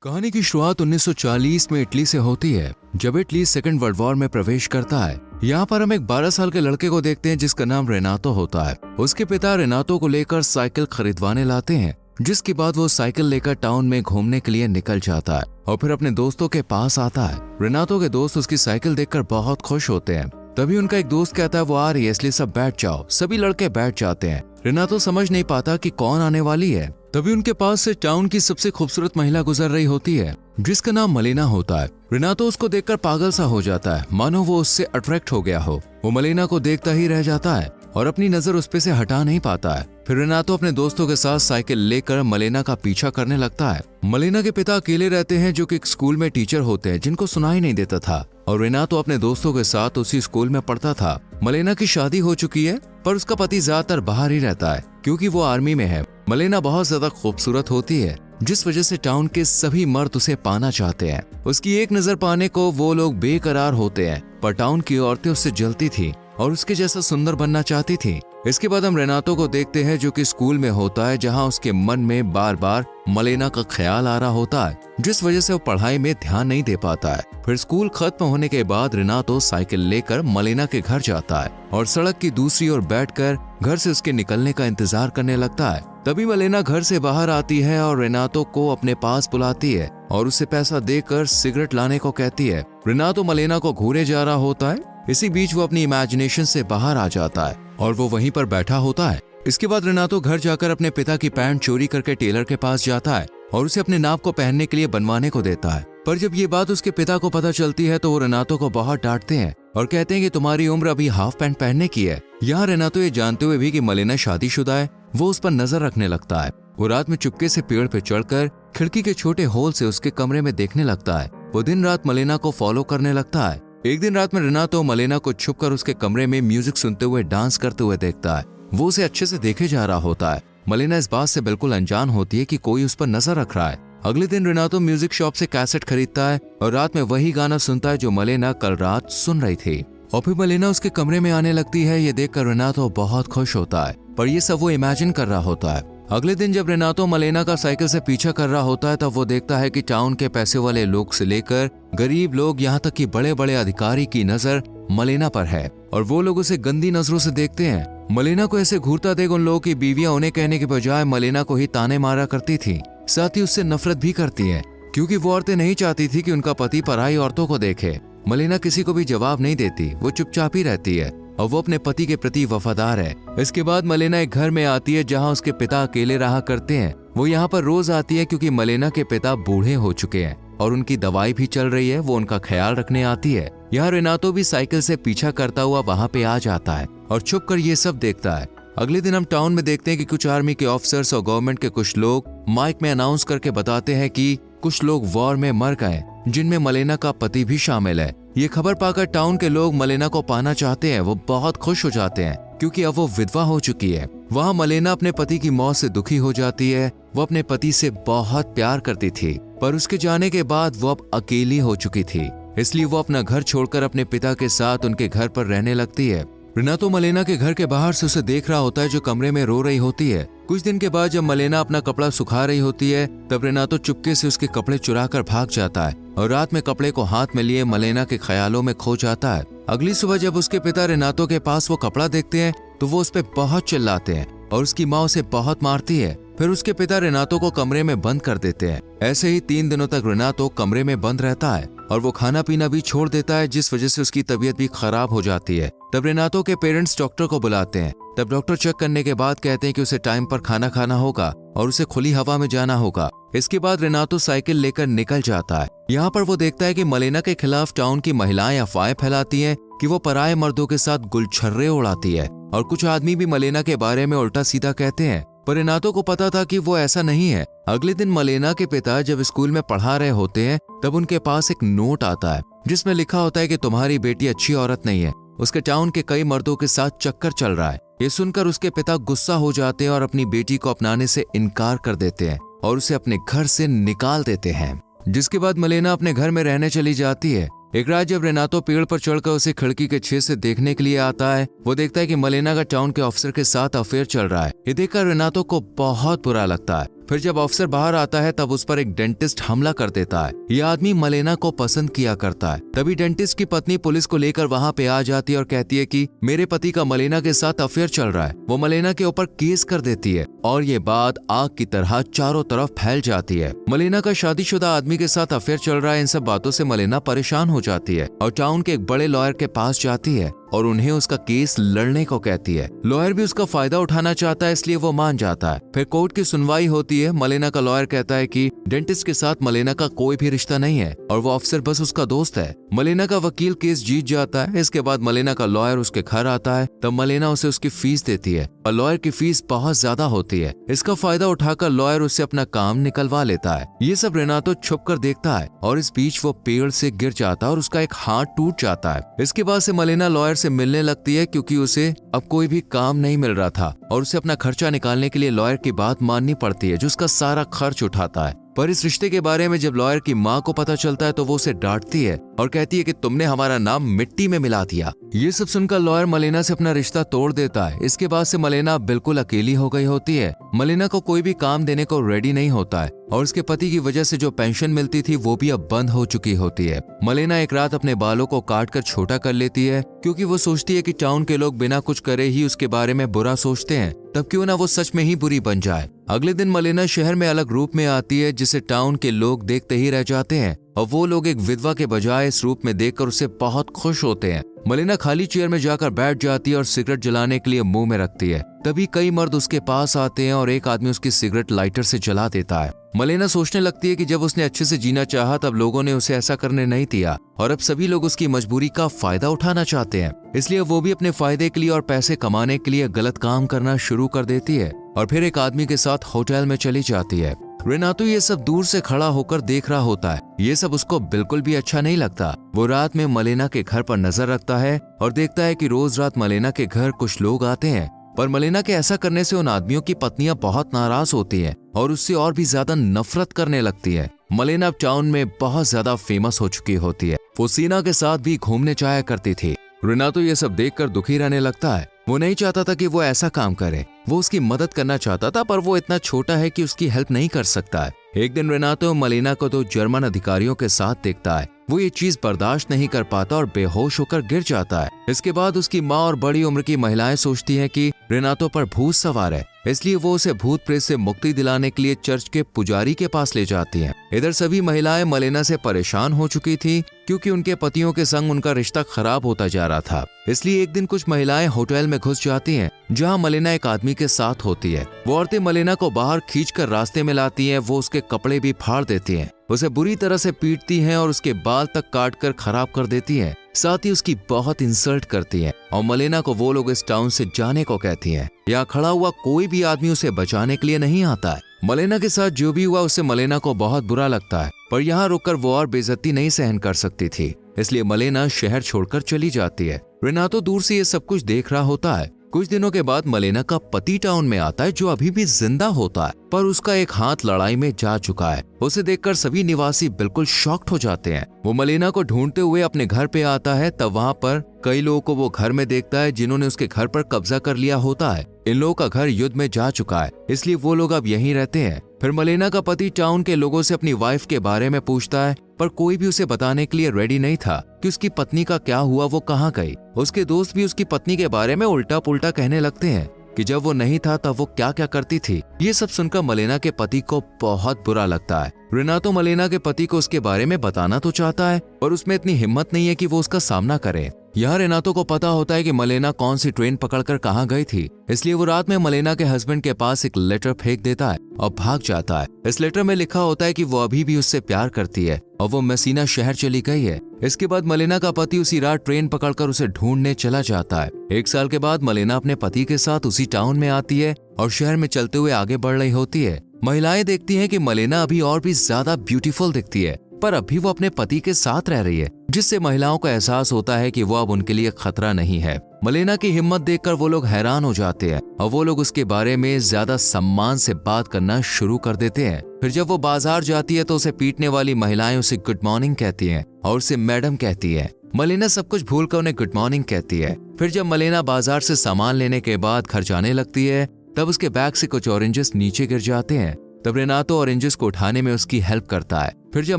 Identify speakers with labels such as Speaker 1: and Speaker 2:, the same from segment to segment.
Speaker 1: कहानी की शुरुआत 1940 में इटली से होती है, जब इटली सेकेंड वर्ल्ड वॉर में प्रवेश करता है। यहाँ पर हम एक 12 साल के लड़के को देखते हैं जिसका नाम रेनातो होता है। उसके पिता रेनातो को लेकर साइकिल खरीदवाने लाते हैं, जिसके बाद वो साइकिल लेकर टाउन में घूमने के लिए निकल जाता है और फिर अपने दोस्तों के पास आता है। रेनातो के दोस्त उसकी साइकिल देखकर बहुत खुश होते हैं। तभी उनका एक दोस्त कहता है वो आ रही है, इसलिए सब बैठ जाओ। सभी लड़के बैठ जाते हैं। रेनातो समझ नहीं पाता कि कौन आने वाली है। तभी उनके पास से टाउन की सबसे खूबसूरत महिला गुजर रही होती है, जिसका नाम मलेना होता है। रेनातो उसको देखकर पागल सा हो जाता है, मानो वो उससे अट्रैक्ट हो गया हो। वो मलेना को देखता ही रह जाता है और अपनी नजर उस पे से हटा नहीं पाता है। फिर रेनातो अपने दोस्तों के साथ साइकिल लेकर मलेना का पीछा करने लगता है। मलेना के पिता अकेले रहते हैं, जो कि एक स्कूल में टीचर होते हैं जिनको सुनाई नहीं देता था, और रेनातो अपने दोस्तों के साथ उसी स्कूल में पढ़ता था। मलेना की शादी हो चुकी है, पर उसका पति ज्यादातर बाहर ही रहता है क्योंकि वो आर्मी में है। मलेना बहुत ज्यादा खूबसूरत होती है, जिस वजह से टाउन के सभी मर्द उसे पाना चाहते हैं। उसकी एक नजर पाने को वो लोग बेकरार होते हैं, पर टाउन की औरतें उससे जलती थी और उसके जैसा सुंदर बनना चाहती थी। इसके बाद हम रेनातो को देखते हैं, जो कि स्कूल में होता है, जहां उसके मन में बार बार मलेना का ख्याल आ रहा होता है, जिस वजह से वो पढ़ाई में ध्यान नहीं दे पाता है। फिर स्कूल खत्म होने के बाद रेनातो साइकिल लेकर मलेना के घर जाता है और सड़क की दूसरी ओर बैठकर घर से उसके निकलने का इंतजार करने लगता है। तभी मलेना घर से बाहर आती है और रेनातो को अपने पास बुलाती है और उसे पैसा देकर सिगरेट लाने को कहती है। रेनातो मलेना को घूरे जा रहा होता है। इसी बीच वो अपनी इमेजिनेशन से बाहर आ जाता है और वो वहीं पर बैठा होता है। इसके बाद रेनातो घर जाकर अपने पिता की पैंट चोरी करके टेलर के पास जाता है और उसे अपने नाप को पहनने के लिए बनवाने को देता है। पर जब ये बात उसके पिता को पता चलती है तो वो रेनातो को बहुत डांटते हैं और कहते हैं कि तुम्हारी उम्र अभी हाफ पैंट पहनने की है। यहाँ रेनातो ये जानते हुए भी कि मलेना शादीशुदा है, वो उस पर नजर रखने लगता है। वो रात में चुपके से पेड़ पे चढ़कर खिड़की के छोटे होल से उसके कमरे में देखने लगता है। वो दिन रात मलेना को फॉलो करने लगता है। एक दिन रात में रेनातो मलेना को छुपकर उसके कमरे में म्यूजिक सुनते हुए डांस करते हुए देखता है। वो उसे अच्छे से देखे जा रहा होता है। मलेना इस बात से बिल्कुल अनजान होती है कि कोई उस पर नजर रख रहा है। अगले दिन रेनातो म्यूजिक शॉप से कैसेट खरीदता है और रात में वही गाना सुनता है जो मलेना कल रात सुन रही थी। और फिर मलेना उसके कमरे में आने लगती है। ये देखकर रेनातो बहुत खुश होता है, पर ये सब वो इमेजिन कर रहा होता है। अगले दिन जब रेनातो मलेना का साइकिल से पीछा कर रहा होता है, तब वो देखता है कि टाउन के पैसे वाले लोग से लेकर गरीब लोग, यहाँ तक कि बड़े बड़े अधिकारी की नजर मलेना पर है और वो लोग उसे गंदी नजरों से देखते हैं। मलेना को ऐसे घूरता देख उन लोगों की बीवियां उन्हें कहने के बजाय मलेना को ही ताने मारा करती थी। साथ ही उससे नफरत भी करती है, क्योंकि वो औरतें नहीं चाहती थी कि उनका पति पराई औरतों को देखे। मलेना किसी को भी जवाब नहीं देती, वो चुपचाप ही रहती है और वो अपने पति के प्रति वफादार है। इसके बाद मलेना एक घर में आती है जहां उसके पिता अकेले रहा करते हैं। वो यहाँ पर रोज आती है क्योंकि मलेना के पिता बूढ़े हो चुके हैं और उनकी दवाई भी चल रही है। वो उनका ख्याल रखने आती है। यहाँ रेनातो भी साइकिल से पीछा करता हुआ वहाँ पे आ जाता है और छुप कर ये सब देखता है। अगले दिन हम टाउन में देखते हैं कि कुछ आर्मी के ऑफिसर्स और गवर्नमेंट के कुछ लोग माइक में अनाउंस करके बताते हैं कि कुछ लोग वॉर में मर गए, जिनमें मलेना का पति भी शामिल है। ये खबर पाकर टाउन के लोग मलेना को पाना चाहते हैं। वो बहुत खुश हो जाते हैं क्योंकि अब वो विधवा हो चुकी है। वहाँ मलेना अपने पति की मौत से दुखी हो जाती है। वो अपने पति से बहुत प्यार करती थी, पर उसके जाने के बाद वो अब अकेली हो चुकी थी, इसलिए वो अपना घर छोड़कर अपने पिता के साथ उनके घर पर रहने लगती है। रेनातो मलेना के घर के बाहर से उसे देख रहा होता है, जो कमरे में रो रही होती है। कुछ दिन के बाद जब मलेना अपना कपड़ा सुखा रही होती है, तब रेनातो चुपके से उसके कपड़े चुरा कर भाग जाता है और रात में कपड़े को हाथ में लिए मलेना के ख्यालों में खो जाता है। अगली सुबह जब उसके पिता रेनातो के पास वो कपड़ा देखते हैं तो वो उस पर बहुत चिल्लाते हैं और उसकी माँ उसे बहुत मारती है। फिर उसके पिता रेनातो को कमरे में बंद कर देते हैं। ऐसे ही 3 दिनों तक रेनातो कमरे में बंद रहता है और वो खाना पीना भी छोड़ देता है, जिस वजह से उसकी तबीयत भी खराब हो जाती है। तब रेनातो के पेरेंट्स डॉक्टर को बुलाते हैं। तब डॉक्टर चेक करने के बाद कहते हैं कि उसे टाइम पर खाना खाना होगा और उसे खुली हवा में जाना होगा। इसके बाद रेनातो साइकिल लेकर निकल जाता है। यहाँ पर वो देखता है कि मलेना के खिलाफ टाउन की महिलाएं अफवाहें फैलाती हैं कि वो पराये मर्दों के साथ गुलछर्रे उड़ाती है और कुछ आदमी भी मलेना के बारे में उल्टा सीधा कहते हैं, पर रेनातो को पता था कि वो ऐसा नहीं है। अगले दिन मलेना के पिता जब स्कूल में पढ़ा रहे होते हैं, तब उनके पास एक नोट आता है जिसमें लिखा होता है कि तुम्हारी बेटी अच्छी औरत नहीं है, उसके टाउन के कई मर्दों के साथ चक्कर चल रहा है। ये सुनकर उसके पिता गुस्सा हो जाते हैं और अपनी बेटी को अपनाने से इनकार कर देते हैं और उसे अपने घर से निकाल देते हैं। जिसके बाद मलेना अपने घर में रहने चली जाती है। एक रात जब रेनातो पेड़ पर चढ़कर उसे खिड़की के छेद से देखने के लिए आता है, वो देखता है कि मलेना का टाउन के ऑफिसर के साथ अफेयर चल रहा है। ये देखकर रेनातो को बहुत बुरा लगता है फिर जब ऑफिसर बाहर आता है तब उस पर एक डेंटिस्ट हमला कर देता है। यह आदमी मलेना को पसंद किया करता है। तभी डेंटिस्ट की पत्नी पुलिस को लेकर वहाँ पे आ जाती है और कहती है कि मेरे पति का मलेना के साथ अफेयर चल रहा है। वो मलेना के ऊपर केस कर देती है और ये बात आग की तरह चारों तरफ फैल जाती है। मलेना का शादीशुदा आदमी के साथ अफेयर चल रहा है, इन सब बातों से मलेना परेशान हो जाती है और टाउन के एक बड़े लॉयर के पास जाती है और उन्हें उसका केस लड़ने को कहती है। लॉयर भी उसका फायदा उठाना चाहता है, इसलिए वो मान जाता है। फिर कोर्ट की सुनवाई होती है। मलेना का लॉयर कहता है कि डेंटिस्ट के साथ मलेना का कोई भी रिश्ता नहीं है और वो ऑफिसर बस उसका दोस्त है। मलेना का वकील केस जीत जाता है। इसके बाद मलेना का लॉयर उसके घर आता है, तब मलेना उसे उसकी फीस देती है और लॉयर की फीस बहुत ज्यादा होती है। इसका फायदा उठाकर लॉयर उससे अपना काम निकलवा लेता है। ये सब रेनातो छुप कर देखता है और इस बीच वो पेड़ से गिर जाता है और उसका एक हाथ टूट जाता है। इसके बाद से मलेना लॉयर से मिलने लगती है क्योंकि उसे अब कोई भी काम नहीं मिल रहा था और उसे अपना खर्चा निकालने के लिए लॉयर की बात माननी पड़ती है, जो उसका सारा खर्च उठाता है। पर इस रिश्ते के बारे में जब लॉयर की माँ को पता चलता है तो वो उसे डांटती है और कहती है कि तुमने हमारा नाम मिट्टी में मिला दिया। ये सब सुनकर लॉयर मलेना से अपना रिश्ता तोड़ देता है। इसके बाद से मलेना बिल्कुल अकेली हो गई होती है। मलेना को कोई भी काम देने को रेडी नहीं होता है और उसके पति की वजह से जो पेंशन मिलती थी वो भी अब बंद हो चुकी होती है। मलेना एक रात अपने बालों को काट कर छोटा कर लेती है क्योंकि वो सोचती है कि टाउन के लोग बिना कुछ करे ही उसके बारे में बुरा सोचते हैं, तब क्यों ना वो सच में ही बुरी बन जाए। अगले दिन मलेना शहर में अलग रूप में आती है जिसे टाउन के लोग देखते ही रह जाते हैं और वो लोग एक विधवा के बजाय इस रूप में देखकर उससे बहुत खुश होते हैं। मलेना खाली चेयर में जाकर बैठ जाती है और सिगरेट जलाने के लिए मुंह में रखती है। तभी कई मर्द उसके पास आते हैं और एक आदमी उसकी सिगरेट लाइटर से जला देता है। मलेना सोचने लगती है कि जब उसने अच्छे से जीना चाहा तब लोगों ने उसे ऐसा करने नहीं दिया और अब सभी लोग उसकी मजबूरी का फायदा उठाना चाहते हैं, इसलिए वो भी अपने फायदे के लिए और पैसे कमाने के लिए गलत काम करना शुरू कर देती है और फिर एक आदमी के साथ होटल में चली जाती है। रेनातो ये सब दूर से खड़ा होकर देख रहा होता है। ये सब उसको बिल्कुल भी अच्छा नहीं लगता। वो रात में मलेना के घर पर नजर रखता है और देखता है कि रोज रात मलेना के घर कुछ लोग आते हैं, पर मलेना के ऐसा करने से उन आदमियों की पत्नियां बहुत नाराज होती हैं और उससे और भी ज्यादा नफरत करने लगती है। मलेना अब टाउन में बहुत ज्यादा फेमस हो चुकी होती है। वो सीना के साथ भी घूमने जाया करती थी। रेनातो ये सब देखकर दुखी रहने लगता है। वो नहीं चाहता था कि वो ऐसा काम करे। वो उसकी मदद करना चाहता था पर वो इतना छोटा है कि उसकी हेल्प नहीं कर सकता है। एक दिन रेनातो मलेना को 2 जर्मन अधिकारियों के साथ देखता है। वो ये चीज बर्दाश्त नहीं कर पाता और बेहोश होकर गिर जाता है। इसके बाद उसकी माँ और बड़ी उम्र की महिलाएं सोचती हैं कि रेनातो पर भूत सवार है, इसलिए वो उसे भूत प्रेत से मुक्ति दिलाने के लिए चर्च के पुजारी के पास ले जाती हैं। इधर सभी महिलाएं मलेना से परेशान हो चुकी थी क्योंकि उनके पतियों के संग उनका रिश्ता खराब होता जा रहा था। इसलिए एक दिन कुछ महिलाएं होटल में घुस जाती हैं जहां मलेना एक आदमी के साथ होती है। वो औरतें मलेना को बाहर खींचकर रास्ते में लाती हैं। वो उसके कपड़े भी फाड़ देती हैं, उसे बुरी तरह से पीटती हैं और उसके बाल तक काट कर खराब कर देती हैं। साथ ही उसकी बहुत इंसल्ट करती हैं और मलेना को वो लोग इस टाउन से जाने को कहती हैं। यहाँ खड़ा हुआ कोई भी आदमी उसे बचाने के लिए नहीं आता है। मलेना के साथ जो भी हुआ उससे मलेना को बहुत बुरा लगता है, पर यहाँ रुककर वो और बेइज्जती नहीं सहन कर सकती थी, इसलिए मलेना शहर छोड़कर चली जाती है। रेनातो दूर से ये सब कुछ देख रहा होता है। कुछ दिनों के बाद मलेना का पति टाउन में आता है जो अभी भी जिंदा होता है, पर उसका एक हाथ लड़ाई में जा चुका है। उसे देखकर सभी निवासी बिल्कुल शॉक्ड हो जाते हैं। वो मलेना को ढूंढते हुए अपने घर पे आता है, तब वहाँ पर कई लोगों को वो घर में देखता है जिन्होंने उसके घर पर कब्जा कर लिया होता है। इन लोगों का घर युद्ध में जा चुका है, इसलिए वो लोग अब यहीं रहते हैं। फिर मलेना का पति टाउन के लोगों से अपनी वाइफ के बारे में पूछता है, पर कोई भी उसे बताने के लिए रेडी नहीं था कि उसकी पत्नी का क्या हुआ, वो कहाँ गई। उसके दोस्त भी उसकी पत्नी के बारे में उल्टा पुल्टा कहने लगते हैं कि जब वो नहीं था तब वो क्या क्या करती थी। ये सब सुनकर मलेना के पति को बहुत बुरा लगता है। रेनातो मलेना के पति को उसके बारे में बताना तो चाहता है, पर उसमें इतनी हिम्मत नहीं है कि वो उसका सामना करे। यहाँ रेनातो को पता होता है कि मलेना कौन सी ट्रेन पकड़कर कहाँ गई थी, इसलिए वो रात में मलेना के हस्बैंड के पास एक लेटर फेंक देता है और भाग जाता है। इस लेटर में लिखा होता है कि वो अभी भी उससे प्यार करती है और वो मेसिना शहर चली गई है। इसके बाद मलेना का पति उसी रात ट्रेन पकड़कर उसे ढूंढने चला जाता है। 1 साल के बाद मलेना अपने पति के साथ उसी टाउन में आती है और शहर में चलते हुए आगे बढ़ रही होती है। महिलाएं देखती हैं कि मलेना अभी और भी ज्यादा ब्यूटीफुल दिखती है, पर अभी वो अपने पति के साथ रह रही है, जिससे महिलाओं को एहसास होता है कि वो अब उनके लिए खतरा नहीं है। मलेना की हिम्मत देखकर वो लोग हैरान हो जाते हैं और वो लोग उसके बारे में ज्यादा सम्मान से बात करना शुरू कर देते हैं। फिर जब वो बाजार जाती है तो उसे पीटने वाली महिलाएं उसे गुड मॉर्निंग कहती हैं और उसे मैडम कहती है। मलेना सब कुछ भूलकर उन्हें गुड मॉर्निंग कहती है। फिर जब मलेना बाजार से सामान लेने के बाद घर जाने लगती है, तब उसके बैग से कुछ ऑरेंजेस नीचे गिर जाते हैं। तब रेनातो ऑरेंजेस को उठाने में उसकी हेल्प करता है। फिर जब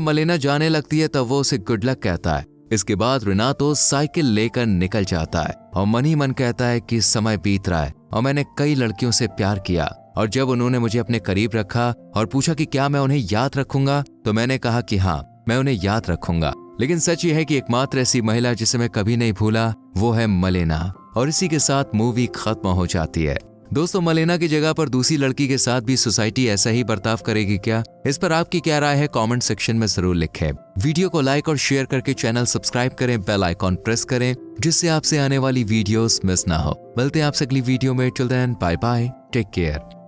Speaker 1: मलेना जाने लगती है तब वो उसे गुड लक कहता है। इसके बाद रेनातो साइकिल लेकर निकल जाता है और मन ही मन कहता है कि समय बीत रहा है और मैंने कई लड़कियों से प्यार किया, और जब उन्होंने मुझे अपने करीब रखा और पूछा कि क्या मैं उन्हें याद रखूंगा, तो मैंने कहा कि हाँ, मैं उन्हें याद रखूंगा। लेकिन सच ये है कि एकमात्र ऐसी महिला जिसे मैं कभी नहीं भूला वो है मलेना। और इसी के साथ मूवी खत्म हो जाती है। दोस्तों, मलेना की जगह पर दूसरी लड़की के साथ भी सोसाइटी ऐसा ही बर्ताव करेगी क्या? इस पर आपकी क्या राय है कमेंट सेक्शन में जरूर लिखें। वीडियो को लाइक और शेयर करके चैनल सब्सक्राइब करें, बेल आइकॉन प्रेस करें जिससे आपसे आने वाली वीडियोस मिस ना हो। मिलते हैं आपसे अगली वीडियो में। Till then bye bye, take care.